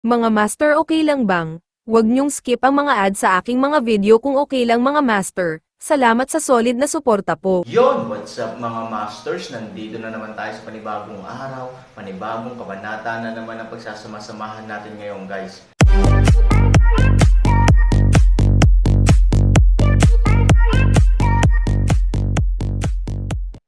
Mga master, okay lang bang? Huwag niyong skip ang mga ad sa aking mga video kung okay lang mga master. Salamat sa solid na suporta po. Yon, what's up mga masters? Nandito na naman tayo sa panibagong araw, panibagong kabanata na naman ang pagsasama-samahan natin ngayon guys.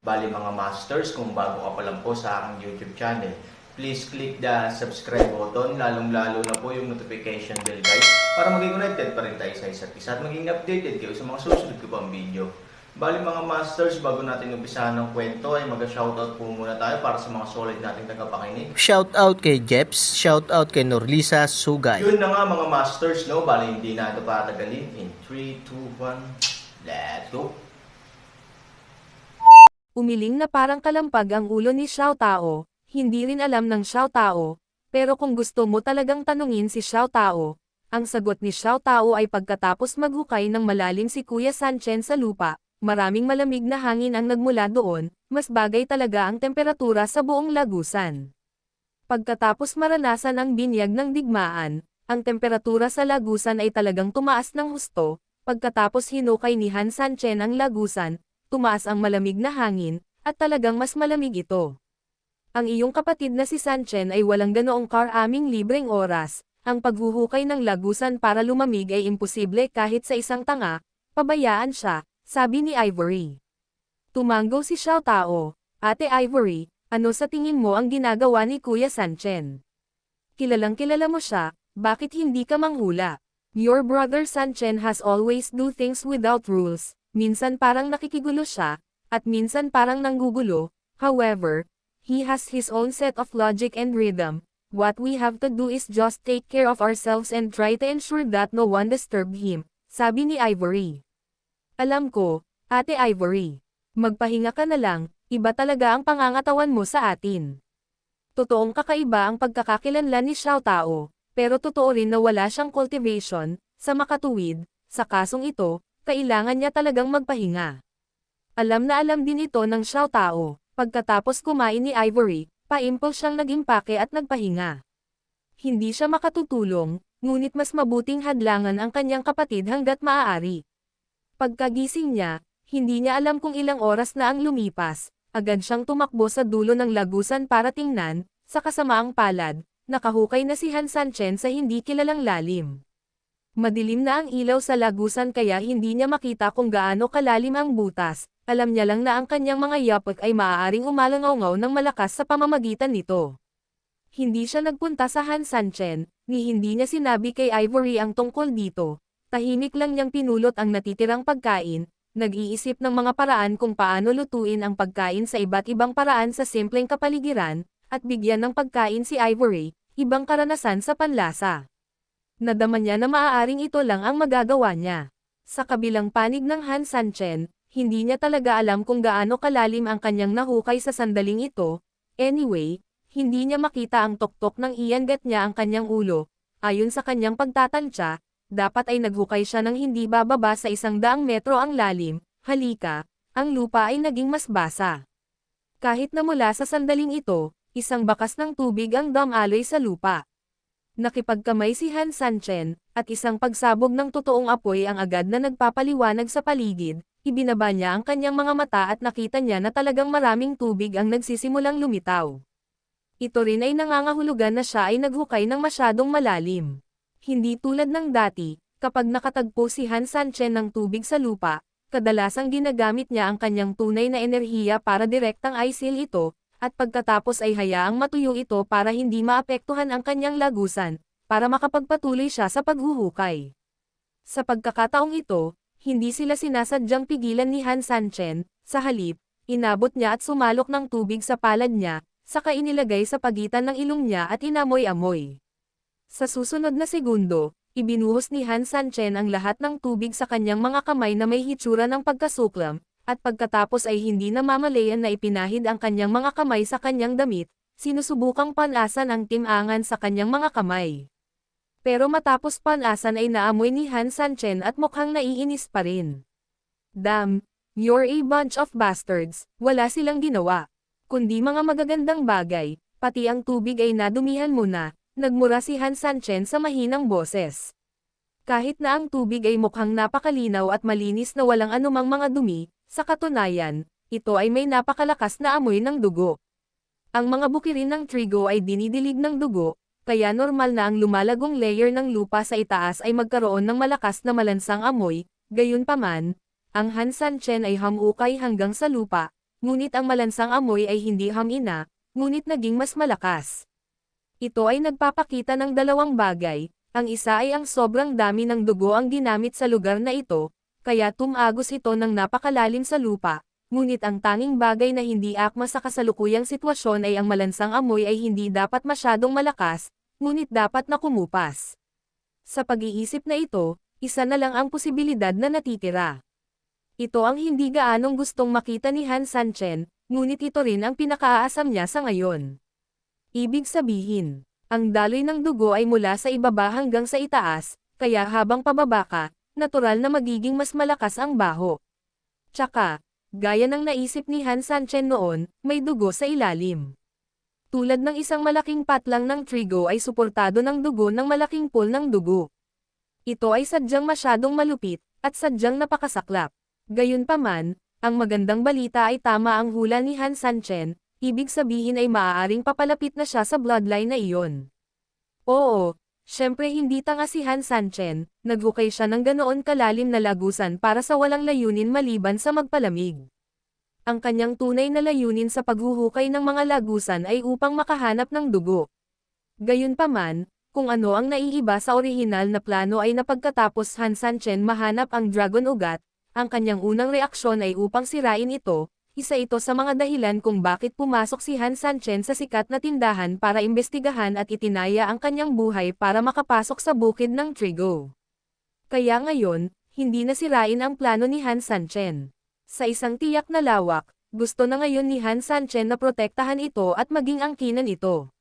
Bali mga masters, kung bago ka pa lang po sa aking YouTube channel, please click the subscribe button, lalong-lalo na po yung notification bell guys, para maging connected pa rin tayo sa isa't isa at maging updated kayo sa mga susunod ko pang video. Bali mga masters, bago natin umpisahan ng kwento ay mag-shoutout po muna tayo para sa mga solid nating tagapakinig. Shoutout kay Jeps, shoutout kay Norlisa Sugay. Yun na nga mga masters, no? Bali hindi na ito patagalin. In 3, 2, 1, let's go! Umiling na parang kalampag ang ulo ni Xiao Tao, hindi rin alam ng Xiao Tao, pero kung gusto mo talagang tanungin si Xiao Tao, ang sagot ni Xiao Tao ay pagkatapos maghukay ng malalim si Kuya Sanchen sa lupa, maraming malamig na hangin ang nagmula doon, mas bagay talaga ang temperatura sa buong lagusan. Pagkatapos maranasan ang binyag ng digmaan, ang temperatura sa lagusan ay talagang tumaas ng husto, pagkatapos hinukay ni Han Sanchen ang lagusan, tumaas ang malamig na hangin, at talagang mas malamig ito. Ang iyong kapatid na si Sanchen ay walang ganoong karaming libreng oras, ang paghuhukay ng lagusan para lumamig ay imposible kahit sa isang tanga, pabayaan siya, sabi ni Ivory. Tumango si Xiao Tao, Ate Ivory, ano sa tingin mo ang ginagawa ni Kuya Sanchen? Kilalang kilala mo siya, bakit hindi ka manghula? Your brother Sanchen has always do things without rules. Minsan parang nakikigulo siya, at minsan parang nanggugulo, however, he has his own set of logic and rhythm. What we have to do is just take care of ourselves and try to ensure that no one disturbed him, sabi ni Ivory. Alam ko, Ate Ivory. Magpahinga ka na lang, iba talaga ang pangangatawan mo sa atin. Totoong kakaiba ang pagkakakilanlan ni Xiao Tao, pero totoo rin na wala siyang cultivation, sa makatuwid, sa kasong ito, kailangan niya talagang magpahinga. Alam na alam din ito ng Xiao Tao, pagkatapos kumain ni Ivory, pa-impulse siyang nag-impake at nagpahinga. Hindi siya makatutulong, ngunit mas mabuting hadlangan ang kanyang kapatid hanggat maaari. Pagkagising niya, hindi niya alam kung ilang oras na ang lumipas, agad siyang tumakbo sa dulo ng lagusan para tingnan, sa kasamaang palad, nakahukay na si Han Sanchen sa hindi kilalang lalim. Madilim na ang ilaw sa lagusan kaya hindi niya makita kung gaano kalalim ang butas, alam niya lang na ang kanyang mga yapak ay maaaring umalangaw ng malakas sa pamamagitan nito. Hindi siya nagpunta sa Han Sanchen, ni hindi niya sinabi kay Ivory ang tungkol dito, tahimik lang niyang pinulot ang natitirang pagkain, nag-iisip ng mga paraan kung paano lutuin ang pagkain sa iba't ibang paraan sa simpleng kapaligiran, at bigyan ng pagkain si Ivory, ibang karanasan sa panlasa. Nadama niya na maaaring ito lang ang magagawa niya. Sa kabilang panig ng Han Sanchen, hindi niya talaga alam kung gaano kalalim ang kanyang nahukay sa sandaling ito. Anyway, hindi niya makita ang tuktok ng iyangat niya ang kanyang ulo. Ayon sa kanyang pagtatantya, dapat ay naghukay siya ng hindi bababa sa 100 metro ang lalim. Halika, ang lupa ay naging mas basa. Kahit na mula sa sandaling ito, isang bakas ng tubig ang dumaloy sa lupa. Nakipagkamay si Han Sanchen, at isang pagsabog ng totoong apoy ang agad na nagpapaliwanag sa paligid, ibinaba niya ang kanyang mga mata at nakita niya na talagang maraming tubig ang nagsisimulang lumitaw. Ito rin ay nangangahulugan na siya ay naghukay ng masyadong malalim. Hindi tulad ng dati, kapag nakatagpo si Han Sanchen ng tubig sa lupa, kadalasang ginagamit niya ang kanyang tunay na enerhiya para direktang i-seal ito, at pagkatapos ay hayaang matuyo ito para hindi maapektuhan ang kanyang lagusan, para makapagpatuloy siya sa paghuhukay. Sa pagkakataong ito, hindi sila sinasadyang pigilan ni Han Sanchen, sa halip, inabot niya at sumalok ng tubig sa palad niya, saka inilagay sa pagitan ng ilong niya at inamoy-amoy. Sa susunod na segundo, ibinuhos ni Han Sanchen ang lahat ng tubig sa kanyang mga kamay na may hitsura ng pagkasuklam, at pagkatapos ay hindi namamalayan na ipinahid ang kanyang mga kamay sa kanyang damit, sinusubukang panasan ang timangan sa kanyang mga kamay. Pero matapos panasan ay naamoy ni Han Sanchen at mukhang naiinis pa rin. Damn, you're a bunch of bastards, wala silang ginawa. Kundi mga magagandang bagay, pati ang tubig ay nadumihan mo na, Nagmura si Han Sanchen sa mahinang boses. Kahit na ang tubig ay mukhang napakalinaw at malinis na walang anumang mga dumi, sa katunayan, ito ay may napakalakas na amoy ng dugo. Ang mga bukirin ng trigo ay dinidilig ng dugo, kaya normal na ang lumalagong layer ng lupa sa itaas ay magkaroon ng malakas na malansang amoy, gayunpaman, ang Han Sanchen ay hamukay hanggang sa lupa, ngunit ang malansang amoy ay hindi hamina, ngunit naging mas malakas. Ito ay nagpapakita ng dalawang bagay, ang isa ay ang sobrang dami ng dugo ang ginamit sa lugar na ito, kaya tumagos ito ng napakalalim sa lupa, ngunit ang tanging bagay na hindi akma sa kasalukuyang sitwasyon ay ang malansang amoy ay hindi dapat masyadong malakas, ngunit dapat na kumupas. Sa pag-iisip na ito, isa na lang ang posibilidad na natitira. Ito ang hindi gaanong gustong makita ni Han Sanchen, ngunit ito rin ang pinakaaasam niya sa ngayon. Ibig sabihin, ang daloy ng dugo ay mula sa ibaba hanggang sa itaas, kaya habang pababa ka, natural na magiging mas malakas ang baho. Tsaka, gaya ng naisip ni Han Sanchen noon, may dugo sa ilalim. Tulad ng isang malaking patlang ng trigo ay suportado ng dugo ng malaking pool ng dugo. Ito ay sadyang masyadong malupit, at sadyang napakasaklap. Gayunpaman, ang magandang balita ay tama ang hula ni Han Sanchen, ibig sabihin ay maaaring papalapit na siya sa bloodline na iyon. Oo, syempre hindi tanga si Han Sanchen, naghukay siya ng ganoon kalalim na lagusan para sa walang layunin maliban sa magpalamig. Ang kanyang tunay na layunin sa paghuhukay ng mga lagusan ay upang makahanap ng dugo. Gayunpaman, kung ano ang naiiba sa orihinal na plano ay napagkatapos Han Sanchen mahanap ang Dragon Ugat, ang kanyang unang reaksyon ay upang sirain ito. Isa ito sa mga dahilan kung bakit pumasok si Han Sanchen sa sikat na tindahan para imbestigahan at itinaya ang kanyang buhay para makapasok sa bukid ng trigo. Kaya ngayon, hindi na sirain ang plano ni Han Sanchen. Sa isang tiyak na lawak, gusto na ngayon ni Han Sanchen na protektahan ito at maging angkinan ito.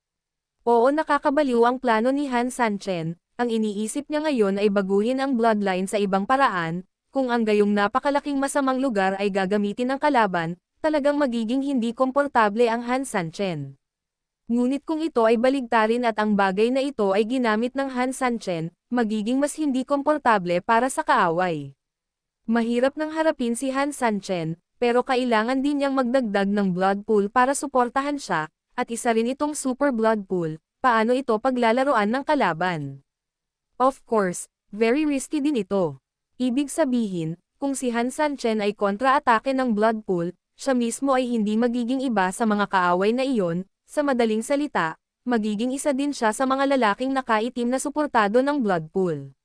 Oo, nakakabaliw ang plano ni Han Sanchen, ang iniisip niya ngayon ay baguhin ang bloodline sa ibang paraan. Kung ang gayong napakalaking masamang lugar ay gagamitin ng kalaban, talagang magiging hindi komportable ang Han Sanchen. Ngunit kung ito ay baligtarin at ang bagay na ito ay ginamit ng Han Sanchen, magiging mas hindi komportable para sa kaaway. Mahirap nang harapin si Han Sanchen, pero kailangan din niyang magdagdag ng blood pool para suportahan siya, at isa rin itong super blood pool, paano ito paglalaroan ng kalaban. Of course, very risky din ito. Ibig sabihin, kung si Han Sanchen ay kontra-atake ng blood pool, siya mismo ay hindi magiging iba sa mga kaaway na iyon, sa madaling salita, magiging isa din siya sa mga lalaking nakaitim na suportado ng blood pool.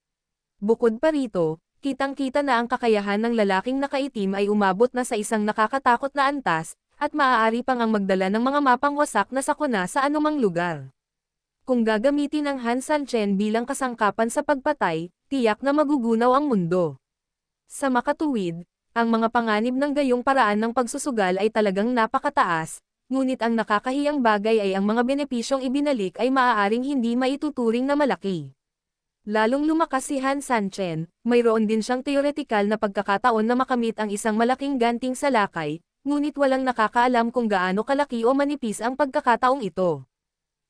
Bukod pa rito, kitang-kita na ang kakayahan ng lalaking nakaitim ay umabot na sa isang nakakatakot na antas, at maaari pang ang magdala ng mga mapang wasak na sakuna sa anumang lugar. Kung gagamitin ang Han Sanchen bilang kasangkapan sa pagpatay, tiyak na magugunaw ang mundo. Sa makatuwid, ang mga panganib ng gayong paraan ng pagsusugal ay talagang napakataas, ngunit ang nakakahiyang bagay ay ang mga benepisyong ibinalik ay maaaring hindi maituturing na malaki. Lalong lumakas si Han Sanchen, mayroon din siyang teoretikal na pagkakataon na makamit ang isang malaking ganting salakay, ngunit walang nakakaalam kung gaano kalaki o manipis ang pagkakataong ito.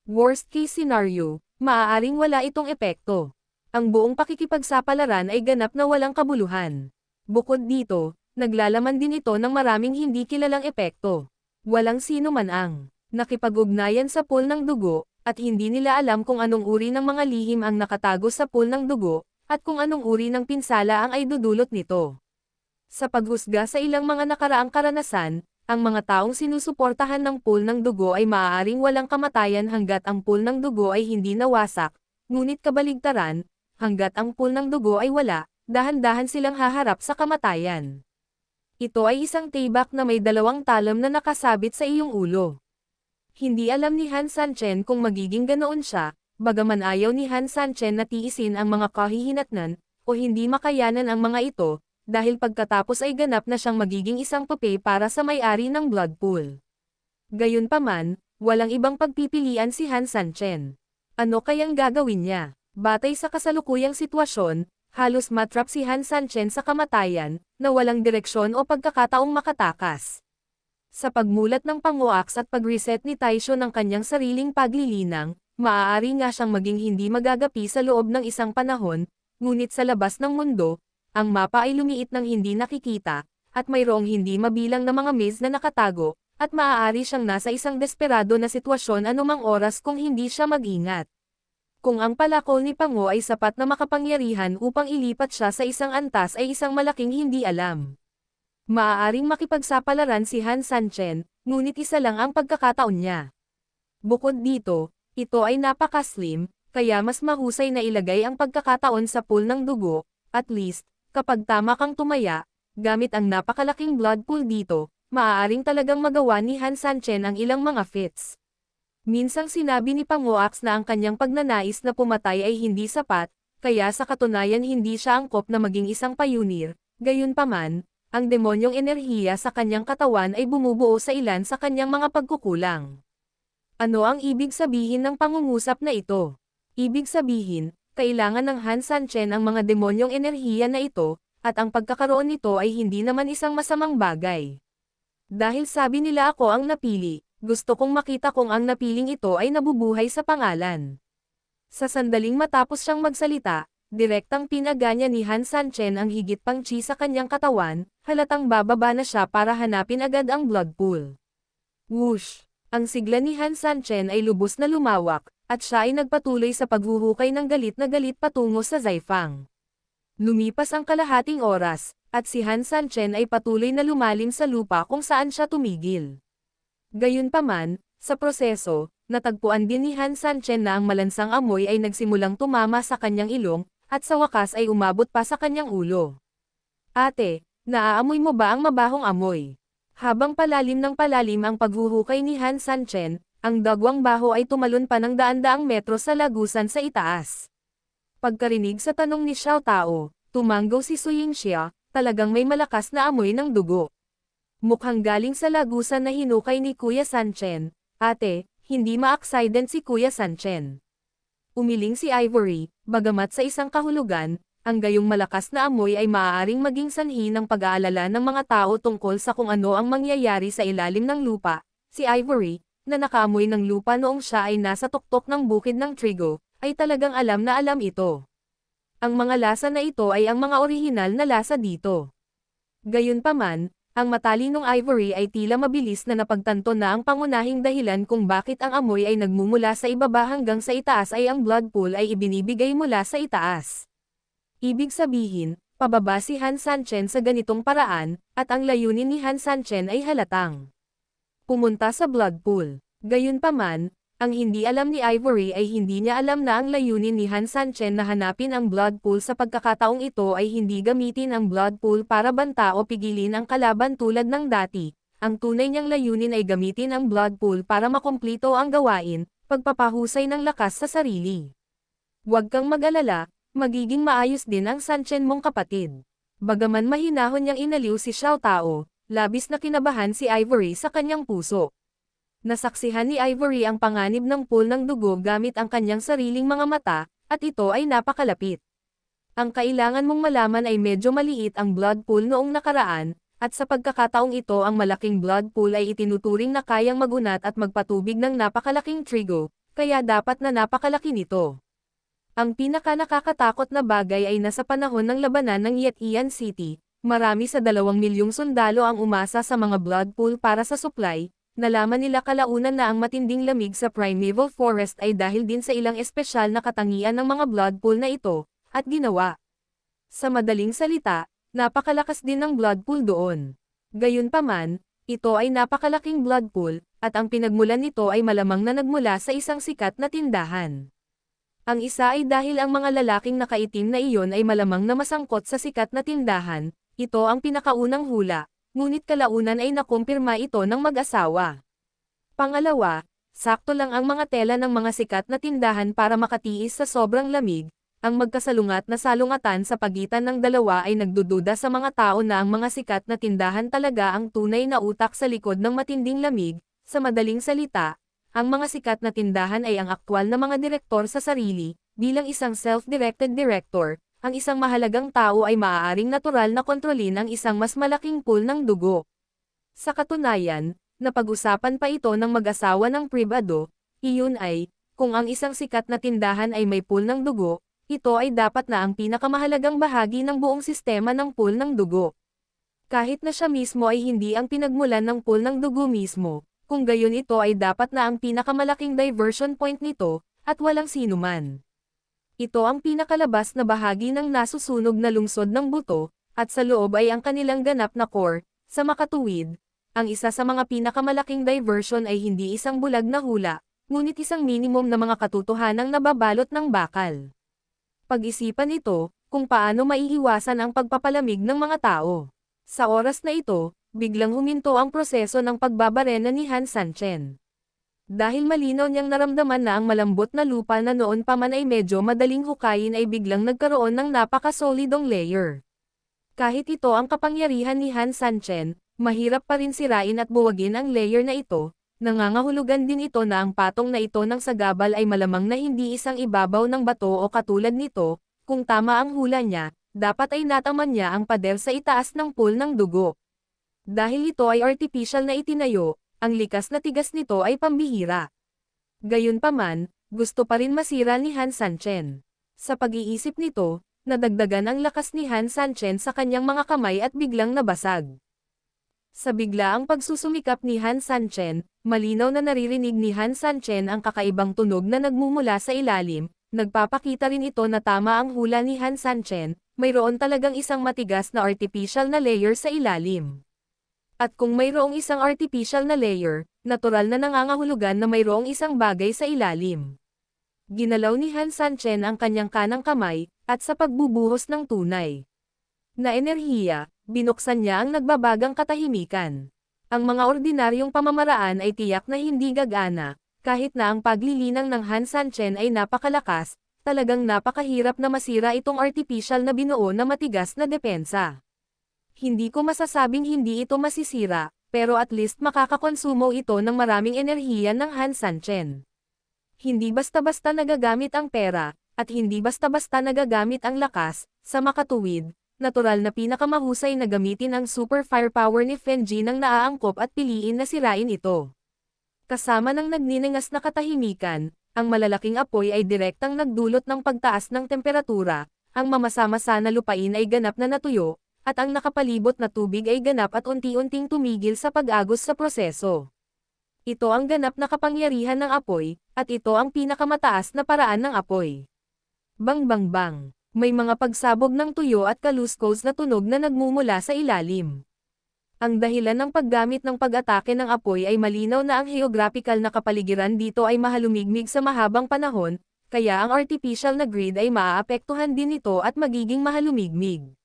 Worst case scenario, maaaring wala itong epekto. Ang buong pakikipagsapalaran ay ganap na walang kabuluhan. Bukod dito, naglalaman din ito ng maraming hindi kilalang epekto. Walang sino man ang nakipag-ugnayan sa pool ng dugo, at hindi nila alam kung anong uri ng mga lihim ang nakatago sa pool ng dugo, at kung anong uri ng pinsala ang ay dudulot nito. Sa paghusga sa ilang mga nakaraang karanasan, ang mga taong sinusuportahan ng pool ng dugo ay maaaring walang kamatayan hanggat ang pool ng dugo ay hindi nawasak, ngunit kabaligtaran, hanggat ang pool ng dugo ay wala, dahan-dahan silang haharap sa kamatayan. Ito ay isang tibak na may dalawang talam na nakasabit sa iyong ulo. Hindi alam ni Han Sanchen kung magiging ganoon siya, bagaman ayaw ni Han Sanchen na tiisin ang mga kahihinatnan, o hindi makayanan ang mga ito, dahil pagkatapos ay ganap na siyang magiging isang pupe para sa may-ari ng blood pool. Gayunpaman, walang ibang pagpipilian si Han Sanchen. Ano kayang gagawin niya? Batay sa kasalukuyang sitwasyon, halos matrap si Han Sanchen sa kamatayan, na walang direksyon o pagkakataong makatakas. Sa pagmulat ng panguaks at pag-reset ni Taisho ng kanyang sariling paglilinang, maaari nga siyang maging hindi magagapi sa loob ng isang panahon, ngunit sa labas ng mundo, ang mapa ay lumiit ng hindi nakikita, at mayroong hindi mabilang na mga maze na nakatago, at maaari siyang nasa isang desperado na sitwasyon anumang oras kung hindi siya mag-ingat. Kung ang palakol ni Pango ay sapat na makapangyarihan upang ilipat siya sa isang antas ay isang malaking hindi alam. Maaaring makipagsapalaran si Han Sanchen, ngunit isa lang ang pagkakataon niya. Bukod dito, ito ay napaka-slim, kaya mas mahusay na ilagay ang pagkakataon sa pool ng dugo, at least, kapag tama kang tumaya, gamit ang napakalaking blood pool dito, maaaring talagang magawa ni Han Sanchen ang ilang mga feats. Minsang sinabi ni Pangoax na ang kanyang pagnanais na pumatay ay hindi sapat, kaya sa katunayan hindi siya angkop na maging isang pioneer, gayunpaman, ang demonyong enerhiya sa kanyang katawan ay bumubuo sa ilan sa kanyang mga pagkukulang. Ano ang ibig sabihin ng pangungusap na ito? Ibig sabihin, kailangan ng Han Sanchen ang mga demonyong enerhiya na ito, at ang pagkakaroon nito ay hindi naman isang masamang bagay. Dahil sabi nila ako ang napili, gusto kong makita kung ang napiling ito ay nabubuhay sa pangalan. Sa sandaling matapos siyang magsalita, direktang pinaganya ni Han Sanchen ang higit pang chi sa kanyang katawan, halatang bababa na siya para hanapin agad ang blood pool. Whoosh! Ang sigla ni Han Sanchen ay lubos na lumawak, at siya ay nagpatuloy sa paghuhukay ng galit na galit patungo sa Zaifang. Lumipas ang kalahating oras, at si Han Sanchen ay patuloy na lumalim sa lupa kung saan siya tumigil. Gayunpaman, sa proseso, natagpuan din ni Han Sanchen na ang malansang amoy ay nagsimulang tumama sa kanyang ilong, at sa wakas ay umabot pa sa kanyang ulo. Ate, naaamoy mo ba ang mabahong amoy? Habang palalim ng palalim ang paghuhukay ni Han Sanchen, ang dagwang baho ay tumalon pa ng daan-daang metro sa lagusan sa itaas. Pagkarinig sa tanong ni Xiao Tao, tumanggaw si Su Yingxia, talagang may malakas na amoy ng dugo. Mukhang galing sa lagusan na hinukay ni Kuya Sanchen. Ate, hindi ma-accident si Kuya Sanchen. Umiling si Ivory, bagamat sa isang kahulugan, ang gayong malakas na amoy ay maaaring maging sanhi ng pag-aalala ng mga tao tungkol sa kung ano ang mangyayari sa ilalim ng lupa. Si Ivory, na nakaamoy ng lupa noong siya ay nasa tuktok ng bukid ng trigo, ay talagang alam na alam ito. Ang mga lasa na ito ay ang mga orihinal na lasa dito. Gayunpaman, ang matalinong Ivory ay tila mabilis na napagtanto na ang pangunahing dahilan kung bakit ang amoy ay nagmumula sa ibaba hanggang sa itaas ay ang blood pool ay ibinibigay mula sa itaas. Ibig sabihin, pababa si Han Sanchen sa ganitong paraan, at ang layunin ni Han Sanchen ay halatang pumunta sa blood pool. Gayunpaman, ang hindi alam ni Ivory ay hindi niya alam na ang layunin ni Han Sanchen na hanapin ang blood pool sa pagkakataong ito ay hindi gamitin ang blood pool para banta o pigilin ang kalaban tulad ng dati. Ang tunay niyang layunin ay gamitin ang blood pool para makumplito ang gawain, pagpapahusay ng lakas sa sarili. Huwag kang mag-alala, magiging maayos din ang Sanchen mong kapatid. Bagaman mahinahon niyang inaliw si Xiao Tao, labis na kinabahan si Ivory sa kanyang puso. Nasaksihan ni Ivory ang panganib ng pool ng dugo gamit ang kanyang sariling mga mata, at ito ay napakalapit. Ang kailangan mong malaman ay medyo maliit ang blood pool noong nakaraan, at sa pagkakataong ito ang malaking blood pool ay itinuturing na kayang magunat at magpatubig ng napakalaking trigo, kaya dapat na napakalaki nito. Ang pinaka-nakakatakot na bagay ay nasa panahon ng labanan ng Yetian City, marami sa 2 milyong sundalo ang umasa sa mga blood pool para sa supply. Nalaman nila kalaunan na ang matinding lamig sa primeval forest ay dahil din sa ilang espesyal na katangian ng mga blood pool na ito, at ginawa. Sa madaling salita, napakalakas din ng blood pool doon. Gayunpaman, ito ay napakalaking blood pool, at ang pinagmulan nito ay malamang na nagmula sa isang sikat na tindahan. Ang isa ay dahil ang mga lalaking nakaitim na iyon ay malamang na masangkot sa sikat na tindahan, ito ang pinakaunang hula. Ngunit kalaunan ay nakumpirma ito ng mag-asawa. Pangalawa, sakto lang ang mga tela ng mga sikat na tindahan para makatiis sa sobrang lamig. Ang magkasalungat na salungatan sa pagitan ng dalawa ay nagdududa sa mga tao na ang mga sikat na tindahan talaga ang tunay na utak sa likod ng matinding lamig. Sa madaling salita, ang mga sikat na tindahan ay ang aktwal na mga direktor sa sarili. Bilang isang self-directed director, ang isang mahalagang tao ay maaaring natural na kontrolin ang isang mas malaking pool ng dugo. Sa katunayan, napag-usapan pa ito ng mag-asawa ng pribado, iyon ay, kung ang isang sikat na tindahan ay may pool ng dugo, ito ay dapat na ang pinakamahalagang bahagi ng buong sistema ng pool ng dugo. Kahit na siya mismo ay hindi ang pinagmulan ng pool ng dugo mismo, kung gayon ito ay dapat na ang pinakamalaking diversion point nito, at walang sinuman. Ito ang pinakalabas na bahagi ng nasusunog na lungsod ng buto, at sa loob ay ang kanilang ganap na core. Sa makatuwid, ang isa sa mga pinakamalaking diversion ay hindi isang bulag na hula, ngunit isang minimum na mga katotohanang nababalot ng bakal. Pag-isipan ito, kung paano maiiwasan ang pagpapalamig ng mga tao. Sa oras na ito, biglang huminto ang proseso ng pagbabarena ni Han Sanchen. Dahil malinaw niyang naramdaman na ang malambot na lupa na noon pa man ay medyo madaling hukayin ay biglang nagkaroon ng napaka-solidong layer. Kahit ito ang kapangyarihan ni Han Sanchen, mahirap pa rin sirain at buwagin ang layer na ito. Nangangahulugan din ito na ang patong na ito ng sagabal ay malamang na hindi isang ibabaw ng bato o katulad nito, kung tama ang hula niya, dapat ay nataman niya ang pader sa itaas ng pool ng dugo. Dahil ito ay artificial na itinayo, ang likas na tigas nito ay pambihira. Gayunpaman, gusto pa rin masira ni Han Sanchen. Sa pag-iisip nito, nadagdagan ang lakas ni Han Sanchen sa kanyang mga kamay at biglang nabasag. Sa biglaang pagsusumikap ni Han Sanchen, malinaw na naririnig ni Han Sanchen ang kakaibang tunog na nagmumula sa ilalim, nagpapakita rin ito na tama ang hula ni Han Sanchen, mayroon talagang isang matigas na artificial na layer sa ilalim. At kung mayroong isang artificial na layer, natural na nangangahulugan na mayroong isang bagay sa ilalim. Ginalaw ni Han Sanchen ang kanyang kanang kamay, at sa pagbubuhos ng tunay na enerhiya, binuksan niya ang nagbabagang katahimikan. Ang mga ordinaryong pamamaraan ay tiyak na hindi gagana, kahit na ang paglilinang ng Han Sanchen ay napakalakas, talagang napakahirap na masira itong artificial na binuo na matigas na depensa. Hindi ko masasabing hindi ito masisira, pero at least makakakonsumo ito ng maraming enerhiya ng Han Sanchen. Hindi basta-basta nagagamit ang pera, at hindi basta-basta nagagamit ang lakas, sa makatuwid. Natural na pinakamahusay na gamitin ang super firepower ni Fenji nang naaangkop at piliin na sirain ito. Kasama ng nagniningas na katahimikan, ang malalaking apoy ay direktang nagdulot ng pagtaas ng temperatura, ang mamasa-masa na lupain ay ganap na natuyo, at ang nakapalibot na tubig ay ganap at unti-unting tumigil sa pag-agos sa proseso. Ito ang ganap na kapangyarihan ng apoy, at ito ang pinakamataas na paraan ng apoy. Bang bang bang. May mga pagsabog ng tuyo at kaluskos na tunog na nagmumula sa ilalim. Ang dahilan ng paggamit ng pag-atake ng apoy ay malinaw na ang geographical na kapaligiran dito ay mahalumigmig sa mahabang panahon, kaya ang artificial na grid ay maaapektuhan din ito at magiging mahalumigmig.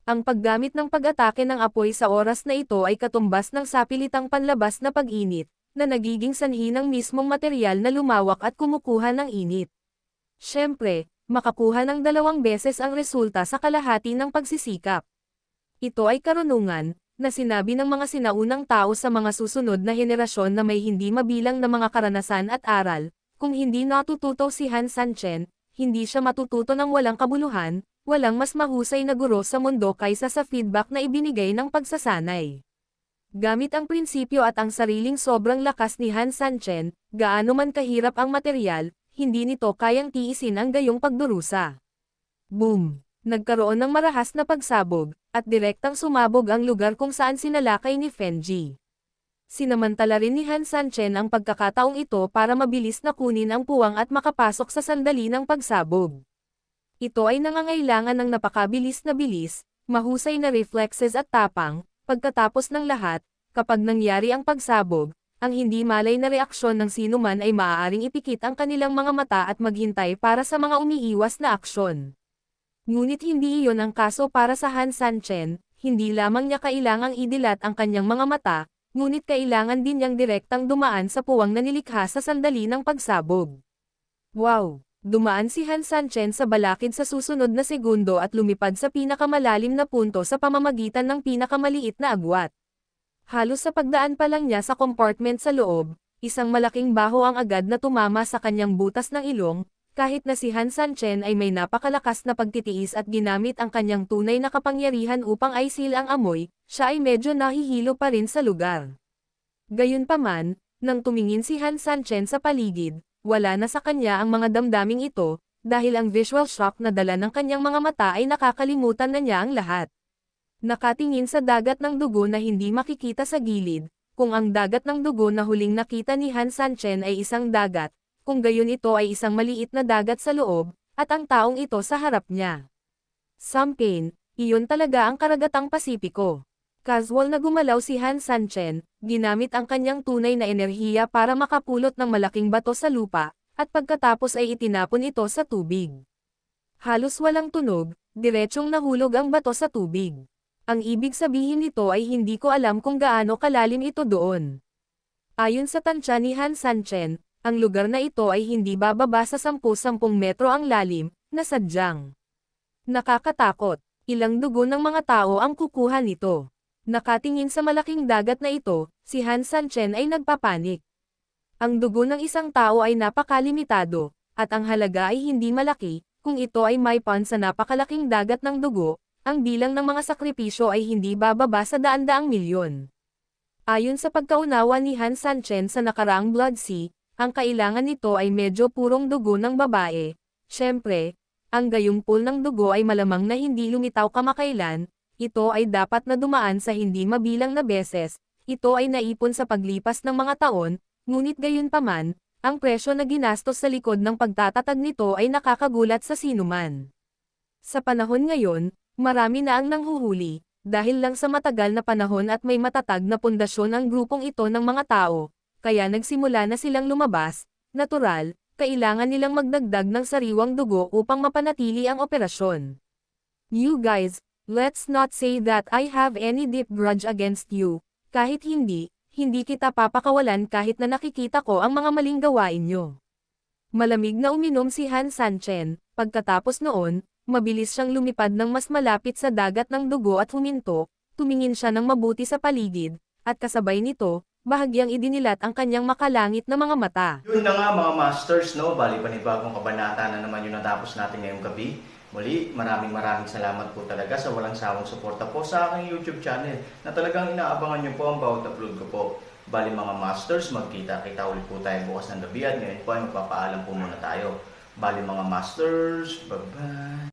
Ang paggamit ng pag-atake ng apoy sa oras na ito ay katumbas ng sapilitang panlabas na pag-init, na nagiging sanhi ng mismong material na lumawak at kumukuha ng init. Siyempre, makakuha ng 2 beses ang resulta sa kalahati ng pagsisikap. Ito ay karunungan, na sinabi ng mga sinaunang tao sa mga susunod na henerasyon na may hindi mabilang na mga karanasan at aral. Kung hindi natututo si Han Sanchen, hindi siya matututo ng walang kabuluhan, walang mas mahusay na guro sa mundo kaysa sa feedback na ibinigay ng pagsasanay. Gamit ang prinsipyo at ang sariling sobrang lakas ni Han Sanchen, gaano man kahirap ang material, hindi nito kayang tiisin ang gayong pagdurusa. Boom! Nagkaroon ng marahas na pagsabog, at direktang sumabog ang lugar kung saan sinalakay ni Fenji. Sinamantala rin ni Han Sanchen ang pagkakataong ito para mabilis na kunin ang puwang at makapasok sa sandali ng pagsabog. Ito ay nangangailangan ng napakabilis na bilis, mahusay na reflexes at tapang. Pagkatapos ng lahat, kapag nangyari ang pagsabog, ang hindi malay na reaksyon ng sinuman ay maaaring ipikit ang kanilang mga mata at maghintay para sa mga umiiwas na aksyon. Ngunit hindi iyon ang kaso para sa Han Sanchen, hindi lamang niya kailangang idilat ang kanyang mga mata, ngunit kailangan din niyang direktang dumaan sa puwang na nilikha sa sandali ng pagsabog. Wow! Dumaan si Han Sanchen sa balakid sa susunod na segundo at lumipad sa pinakamalalim na punto sa pamamagitan ng pinakamaliit na agwat. Halos sa pagdaan pa lang niya sa compartment sa loob, isang malaking baho ang agad na tumama sa kanyang butas ng ilong, kahit na si Han Sanchen ay may napakalakas na pagtitiis at ginamit ang kanyang tunay na kapangyarihan upang aisil ang amoy, siya ay medyo nahihilo pa rin sa lugar. Gayunpaman, nang tumingin si Han Sanchen sa paligid, wala na sa kanya ang mga damdaming ito, dahil ang visual shock na dala ng kanyang mga mata ay nakakalimutan na niya ang lahat. Nakatingin sa dagat ng dugo na hindi makikita sa gilid, kung ang dagat ng dugo na huling nakita ni Han Sanchen ay isang dagat, kung gayon ito ay isang maliit na dagat sa loob, at ang taong ito sa harap niya. Sampain, iyon talaga ang karagatang Pasipiko. Casual na gumalaw si Han Sanchen, ginamit ang kanyang tunay na enerhiya para makapulot ng malaking bato sa lupa, at pagkatapos ay itinapon ito sa tubig. Halos walang tunog, diretsyong nahulog ang bato sa tubig. Ang ibig sabihin nito ay hindi ko alam kung gaano kalalim ito doon. Ayon sa tansya ni Han Sanchen, ang lugar na ito ay hindi bababa sa 10-10 metro ang lalim, na sadyang nakakatakot. Ilang dugo ng mga tao ang kukuha nito. Nakatingin sa malaking dagat na ito, si Han Sanchen ay nagpapanik. Ang dugo ng isang tao ay napakalimitado, at ang halaga ay hindi malaki, kung ito ay may pan sa napakalaking dagat ng dugo, ang bilang ng mga sakripisyo ay hindi bababa sa daan-daang milyon. Ayon sa pagkaunawa ni Han Sanchen sa nakaraang Blood Sea, ang kailangan nito ay medyo purong dugo ng babae. Siyempre, ang gayong pool ng dugo ay malamang na hindi lumitaw kamakailan, ito ay dapat na dumaan sa hindi mabilang na beses, ito ay naipon sa paglipas ng mga taon, ngunit gayunpaman, ang presyo na ginastos sa likod ng pagtatatag nito ay nakakagulat sa sinuman. Sa panahon ngayon, marami na ang nanghuhuli, dahil lang sa matagal na panahon at may matatag na pundasyon ang grupong ito ng mga tao, kaya nagsimula na silang lumabas, natural, kailangan nilang magdagdag ng sariwang dugo upang mapanatili ang operasyon. You guys, let's not say that I have any deep grudge against you, kahit hindi kita papakawalan kahit na nakikita ko ang mga maling gawain nyo. Malamig na uminom si Han Sanchen, pagkatapos noon, mabilis siyang lumipad ng mas malapit sa dagat ng dugo at huminto, tumingin siya ng mabuti sa paligid, at kasabay nito, bahagyang idinilat ang kanyang makalangit na mga mata. Yun na nga mga masters, no? Bali panibagong kabanata na naman yung natapos natin ngayong gabi. Muli, maraming salamat po talaga sa walang sawang suporta po sa aking YouTube channel na talagang inaabangan nyo po ang bawat upload ko po. Bali mga masters, magkita-kita ulit po tayo bukas ng gabi at ngayon po ay magpapaalam po muna tayo. Bali mga masters, bye-bye!